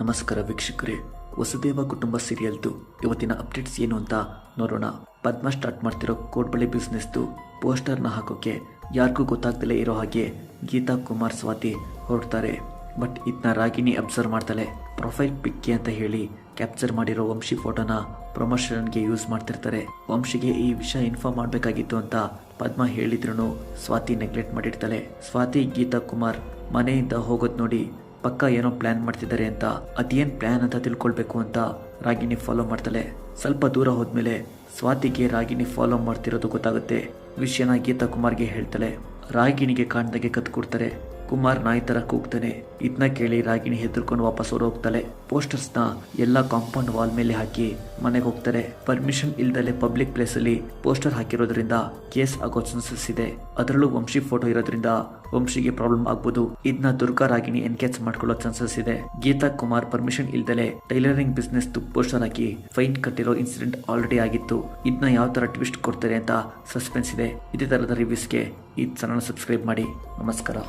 ನಮಸ್ಕಾರ ವೀಕ್ಷಕರೇ, ವಸುದೇವ ಕುಟುಂಬ ಸೀರಿಯಲ್ದು ಇವತ್ತಿನ ಅಪ್ಡೇಟ್ಸ್ ಏನು ಅಂತ ನೋಡೋಣ. ಪದ್ಮ ಸ್ಟಾರ್ಟ್ ಮಾಡ್ತಿರೋ ಕೋಡ್ಬಳೆ ಬಿಸ್ನೆಸ್ದು ಪೋಸ್ಟರ್ನ ಹಾಕೋಕೆ ಯಾರಿಗೂ ಗೊತ್ತಾಗ್ದಲೇ ಇರೋ ಹಾಗೆ ಗೀತಾ ಕುಮಾರ್ ಸ್ವಾತಿ ಹೊರಡ್ತಾರೆ. ಬಟ್ ಇದನ್ನ ರಾಗಿಣಿ ಅಬ್ಸರ್ವ್ ಮಾಡ್ತಾಳೆ. ಪ್ರೊಫೈಲ್ ಪಿಕ್ಕಿ ಅಂತ ಹೇಳಿ ಕ್ಯಾಪ್ಚರ್ ಮಾಡಿರೋ ವಂಶಿ ಫೋಟೋನ ಪ್ರಮೋಷನ್ಗೆ ಯೂಸ್ ಮಾಡ್ತಿರ್ತಾರೆ. ವಂಶಿಗೆ ಈ ವಿಷಯ ಇನ್ಫಾರ್ಮ್ ಮಾಡಬೇಕಾಗಿತ್ತು ಅಂತ ಪದ್ಮ ಹೇಳಿದ್ರು ಸ್ವಾತಿ ನೆಗ್ಲೆಕ್ಟ್ ಮಾಡಿರ್ತಾಳೆ. ಸ್ವಾತಿ ಗೀತಾ ಕುಮಾರ್ ಮನೆಯಿಂದ ಹೋಗೋದು ನೋಡಿ ಪಕ್ಕ ಏನೋ ಪ್ಲಾನ್ ಮಾಡ್ತಿದ್ದಾರೆ ಅಂತ, ಅದೇನ್ ಪ್ಲಾನ್ ಅಂತ ತಿಳ್ಕೊಳ್ಬೇಕು ಅಂತ ರಾಗಿಣಿ ಫಾಲೋ ಮಾಡ್ತಾಳೆ. ಸ್ವಲ್ಪ ದೂರ ಹೋದ್ಮೇಲೆ ಸ್ವಾತಿಗೆ ರಾಗಿಣಿ ಫಾಲೋ ಮಾಡ್ತಿರೋದು ಗೊತ್ತಾಗುತ್ತೆ. ವಿಷಯನ ಗೀತಾ ಕುಮಾರ್ಗೆ ಹೇಳ್ತಾಳೆ. ರಾಗಿಣಿಗೆ ಕಾಣ್ದಾಗೆ ಕತ್ ಕೊಡ್ತಾರೆ. ಕುಮಾರ್ ನಾಯಿ ತರ ಕೂಗ್ತಾನೆ. ಇದನ್ನ ಕೇಳಿ ರಾಗಿಣಿ ಹೆದರ್ಕೊಂಡು ವಾಪಸ್ ಹೋಗ್ತಾಳೆ. ಪೋಸ್ಟರ್ಸ್ ನ ಎಲ್ಲಾ ಕಾಂಪೌಂಡ್ ವಾಲ್ ಮೇಲೆ ಹಾಕಿ ಮನೆಗೆ ಹೋಗ್ತಾರೆ. ಪರ್ಮಿಷನ್ ಇಲ್ದಲೆ ಪಬ್ಲಿಕ್ ಪ್ಲೇಸ್ ಅಲ್ಲಿ ಪೋಸ್ಟರ್ ಹಾಕಿರೋದ್ರಿಂದ ಕೇಸ್ ಆಗೋ ಚಾನ್ಸಸ್ ಇದೆ. ಅದರಲ್ಲೂ ವಂಶಿ ಫೋಟೋ ಇರೋದ್ರಿಂದ ವಂಶಿಗೆ ಪ್ರಾಬ್ಲಮ್ ಆಗ್ಬೋದು. ಇದನ್ನ ದುರ್ಗಾ ರಾಗಿಣಿ ಎನ್ಕೇಜ್ ಮಾಡ್ಕೊಳ್ಳೋ ಚಾನ್ಸಸ್ ಇದೆ. ಗೀತಾ ಕುಮಾರ್ ಪರ್ಮಿಷನ್ ಇಲ್ದಲೆ ಟೈಲರಿಂಗ್ ಬಿಸ್ನೆಸ್ ಪೋಸ್ಟರ್ ಹಾಕಿ ಫೈನ್ ಕಟ್ಟಿರೋ ಇನ್ಸಿಡೆಂಟ್ ಆಲ್ರೆಡಿ ಆಗಿತ್ತು. ಇದನ್ನ ಯಾವ ತರ ಟ್ವಿಸ್ಟ್ ಕೊಡ್ತಾರೆ ಅಂತ ಸಸ್ಪೆನ್ಸ್ ಇದೆ. ಇದೇ ತರದ ರಿವ್ಯೂಸ್ಗೆ ಈ ಚಾನಲ್ ಸಬ್ಸ್ಕ್ರೈಬ್ ಮಾಡಿ. ನಮಸ್ಕಾರ.